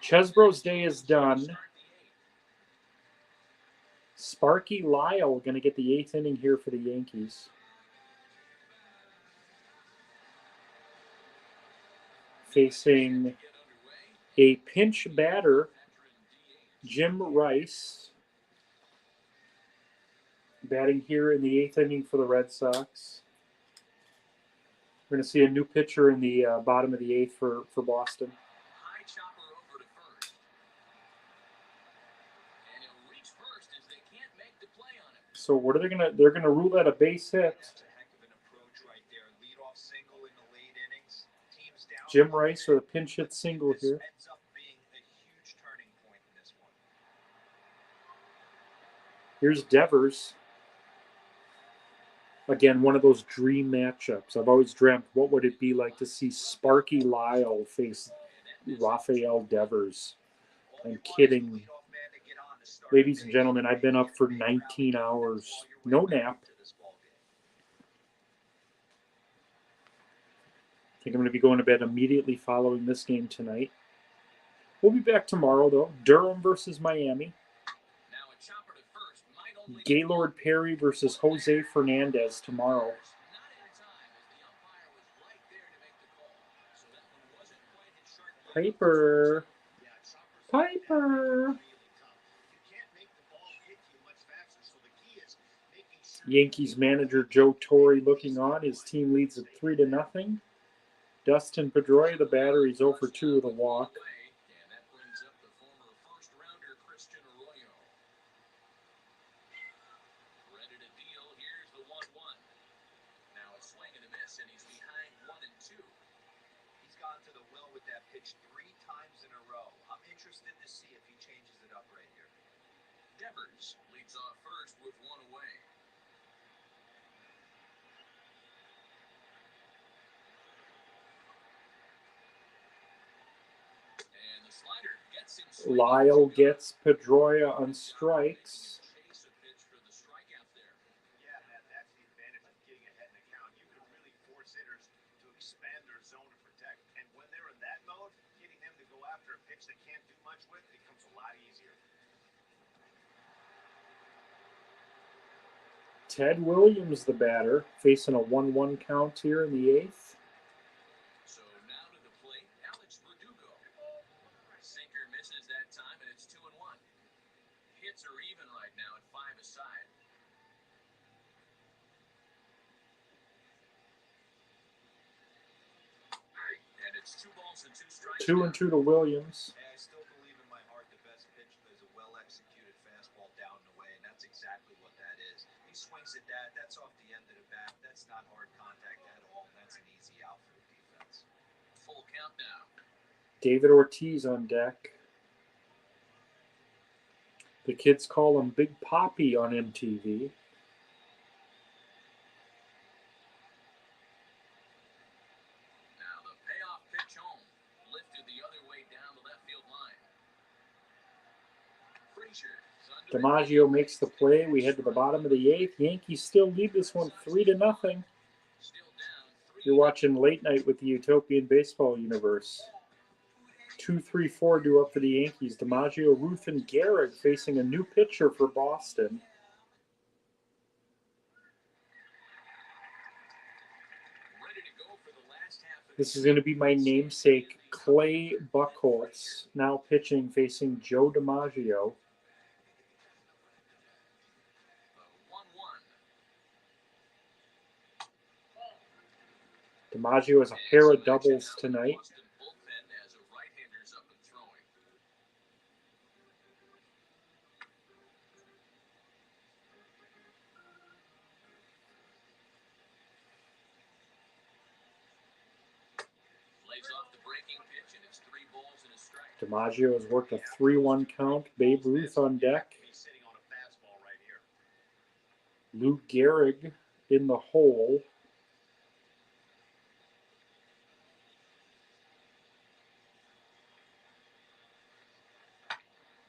Chesbro's day is done. Sparky Lyle going to get the 8th inning here for the Yankees. Facing a pinch batter, Jim Rice, batting here in the 8th inning for the Red Sox. We're going to see a new pitcher in the bottom of the 8th for Boston. So what are they going to? They're going to rule that a base hit. Jim Rice with a pinch hit single here. Here's Devers. Again, one of those dream matchups. I've always dreamt, what would it be like to see Sparky Lyle face Rafael Devers? I'm kidding. Ladies and gentlemen, I've been up for 19 hours. No nap. I think I'm going to be going to bed immediately following this game tonight. We'll be back tomorrow, though. Durham versus Miami. Gaylord Perry versus Jose Fernandez tomorrow. Piper. Yankees manager Joe Torre looking on. His team leads at 3-0. Dustin Pedroia, the batter, he's 0 for 2 with a walk. Devers leads off first with 1 away. And the slider gets him. Lyle gets Pedroia on strikes. Yeah, that's the advantage of getting ahead in the count. You can really force hitters to expand their zone to protect. And when they're in that mode, getting them to go after a pitch they can't do much with becomes a lot easier. Ted Williams, the batter, facing a 1-1 count here in the 8th. So now to the plate, Alex Verdugo. Sinker misses that time, and it's 2-1. Hits are even right now at 5 aside. And it's 2 balls and 2 strikes. 2-2 to Williams. I still believe in my heart the best pitch is a well-executed fastball down and away, and that's exactly what that is. He swings at that. That's off the end of the bat. That's not hard contact at all. That's an easy out for the defense. Full count now. David Ortiz on deck. The kids call him Big Papi on MTV. DiMaggio makes the play. We head to the bottom of the 8th. Yankees still lead this one 3-0. You're watching Late Night with the Utopian Baseball Universe. 2-3-4 due up for the Yankees. DiMaggio, Ruth, and Gehrig facing a new pitcher for Boston. This is going to be my namesake, Clay Buchholz, now pitching, facing Joe DiMaggio. DiMaggio has a pair of doubles tonight. DiMaggio has worked a 3-1 count. Babe Ruth on deck. Lou Gehrig in the hole.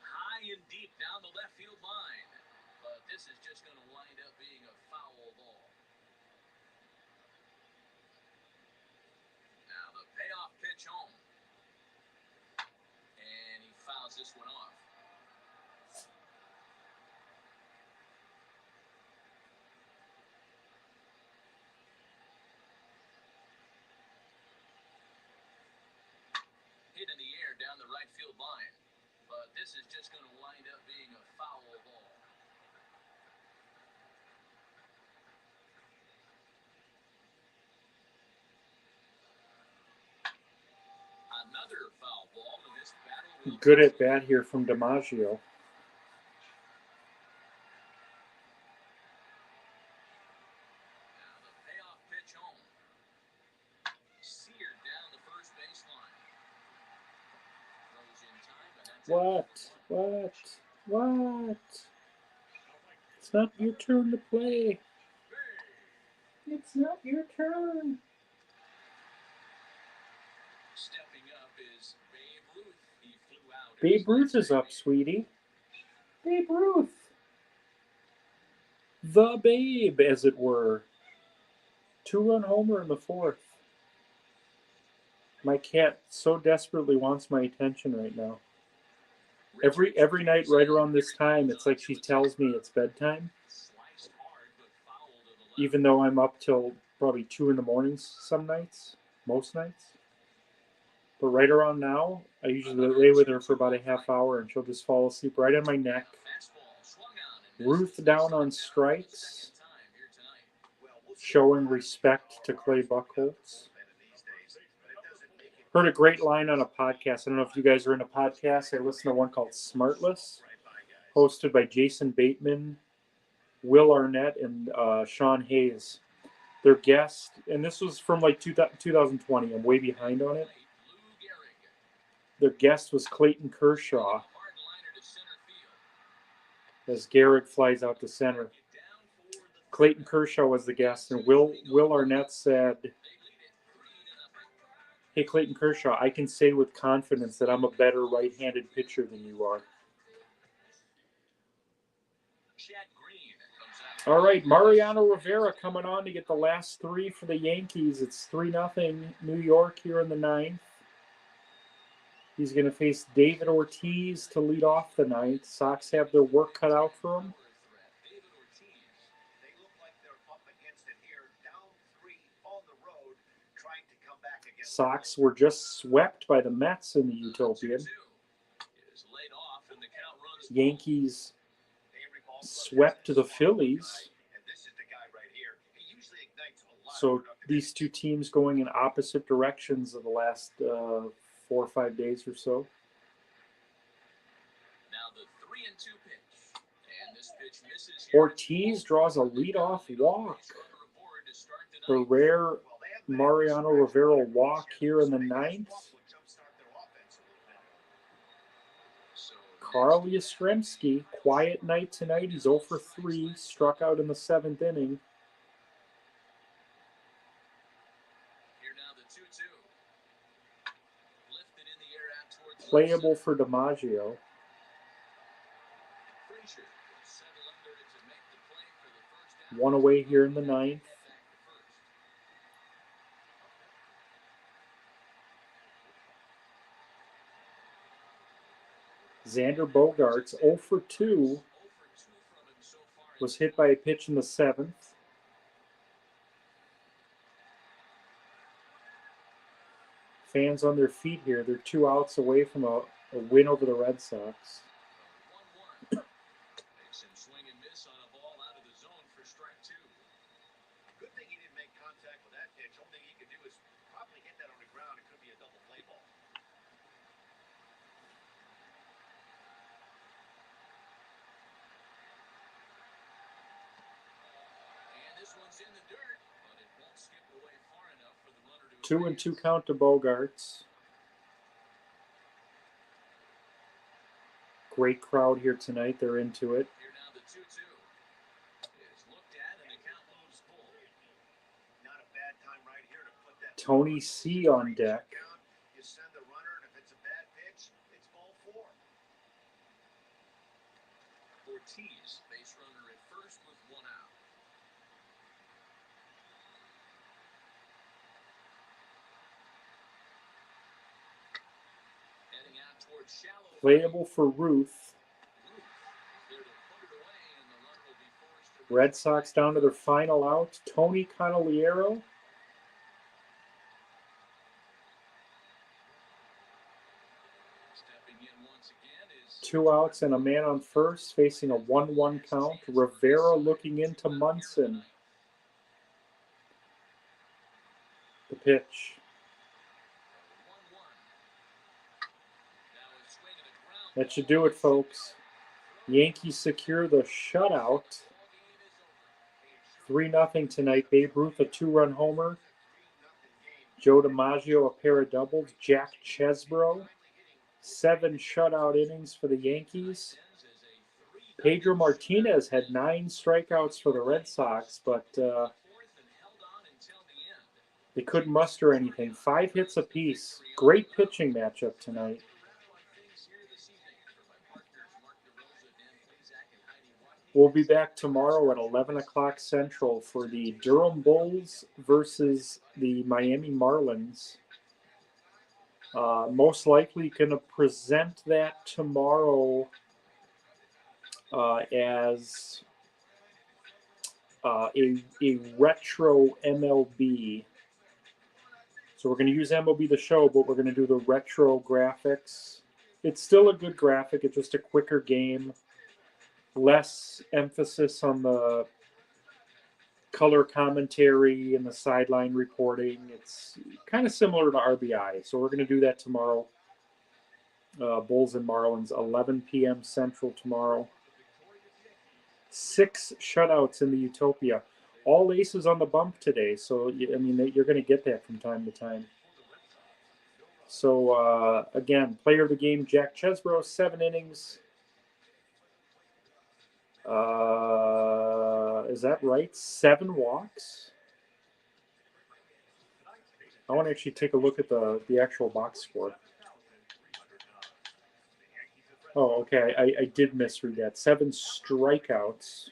High and deep down the left field line. But this is just going to wind up being a foul ball. Now the payoff pitch home. And he fouls this one off. Hit in the air down the right field line. But this is just going to wind up being a foul ball. Another foul ball in this battle. Good at bat here from DiMaggio. Now the payoff pitch home. Seared down the first baseline. Throws in time, and that's What? It's not your turn to play. It's not your turn. Stepping up is Babe Ruth. He flew out. Babe Ruth is up, sweetie. Babe Ruth. The Babe, as it were. 2-run homer in the 4th. My cat so desperately wants my attention right now. Every night right around this time, it's like she tells me it's bedtime. Even though I'm up till probably 2 in the mornings some nights, most nights. But right around now, I usually lay with her for about a half hour and she'll just fall asleep right on my neck. Ruth down on strikes, showing respect to Clay Buchholz. Heard a great line on a podcast. I don't know if you guys are into podcasts. I listen to one called Smartless, hosted by Jason Bateman, Will Arnett, and Sean Hayes. Their guest, and this was from like 2020. I'm way behind on it. Their guest was Clayton Kershaw, as Gehrig flies out to center. Clayton Kershaw was the guest, and Will Arnett said, "Hey, Clayton Kershaw, I can say with confidence that I'm a better right-handed pitcher than you are." All right, Mariano Rivera coming on to get the last 3 for the Yankees. It's 3-0 New York here in the 9th. He's going to face David Ortiz to lead off the 9th. Sox have their work cut out for him. Sox were just swept by the Mets in the Utopian. Yankees swept the Phillies. So these two teams going in opposite directions of the last 4 or 5 days or so. Now the 3-2 pitch. And this pitch misses. Ortiz draws a leadoff walk. The rare Mariano Rivera walk here in the 9th. Carl Yastrzemski, quiet night tonight. He's 0 for 3, struck out in the 7th inning. Here now the 2-2. Lifted in the air out towards Playable for DiMaggio. One away here in the ninth. Xander Bogaerts, 0 for 2, was hit by a pitch in the seventh. Fans on their feet here. They're 2 outs away from a win over the Red Sox. Makes him swing and miss on a ball out of the zone for strike 2. Good thing he didn't make contact with that pitch. Only thing he could do is probably hit that on the ground. It could be a double play ball. And this one's in the dirt, but it won't skip away far enough for the runner to 2-2 count to Bogaerts. Great crowd here tonight. They're into it. Here now the 2-2 is looked at and the count moves full. Not a bad time right here to put that. Tony C on deck. You send the runner, and if it's a bad pitch, it's ball 4. Ortiz, base runner at first with 1 out. Heading out towards shallow. Playable for Ruth. There to put it away, and the runner will be forced to. Red Sox down to their final out. Tony Candeliero. Stepping in once again is 2 outs and a man on first, facing a 1-1 count. Rivera looking into Munson. The pitch. 1-1. Now a swing and a ground. That should do it, folks. Yankees secure the shutout. 3-0 tonight. Babe Ruth, a 2-run homer. Joe DiMaggio, a pair of doubles. Jack Chesbro, 7 shutout innings for the Yankees. Pedro Martinez had 9 strikeouts for the Red Sox, but they couldn't muster anything. 5 hits apiece. Great pitching matchup tonight. We'll be back tomorrow at 11 o'clock Central for the Durham Bulls versus the Miami Marlins. Most likely going to present that tomorrow as a retro MLB. So we're going to use MLB The Show, but we're going to do the retro graphics. It's still a good graphic. It's just a quicker game. Less emphasis on the color commentary and the sideline reporting. It's kind of similar to RBI. So we're going to do that tomorrow. Bulls and Marlins, 11 p.m. Central tomorrow. 6 shutouts in the Utopia. All aces on the bump today. So, I mean, you're going to get that from time to time. So, again, player of the game, Jack Chesbro, 7 innings. Is that right? 7 walks? I want to actually take a look at the actual box score. Oh, okay. I did misread that. 7 strikeouts,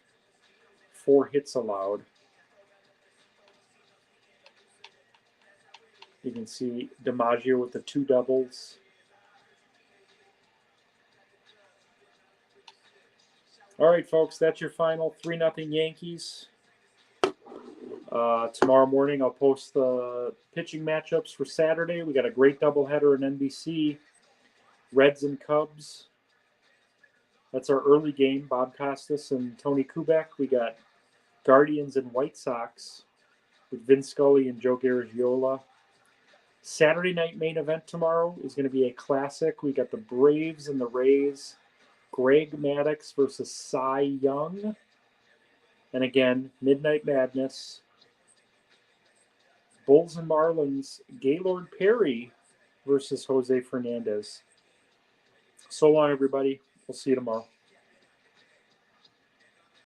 4 hits allowed. You can see DiMaggio with the 2 doubles. All right, folks, that's your final 3-0 Yankees. Tomorrow morning, I'll post the pitching matchups for Saturday. We got a great doubleheader in NBC. Reds and Cubs. That's our early game, Bob Costas and Tony Kubek. We got Guardians and White Sox with Vin Scully and Joe Garagiola. Saturday night main event tomorrow is going to be a classic. We got the Braves and the Rays. Greg Maddux versus Cy Young. And again, Midnight Madness. Bulls and Marlins, Gaylord Perry versus Jose Fernandez. So long, everybody. We'll see you tomorrow.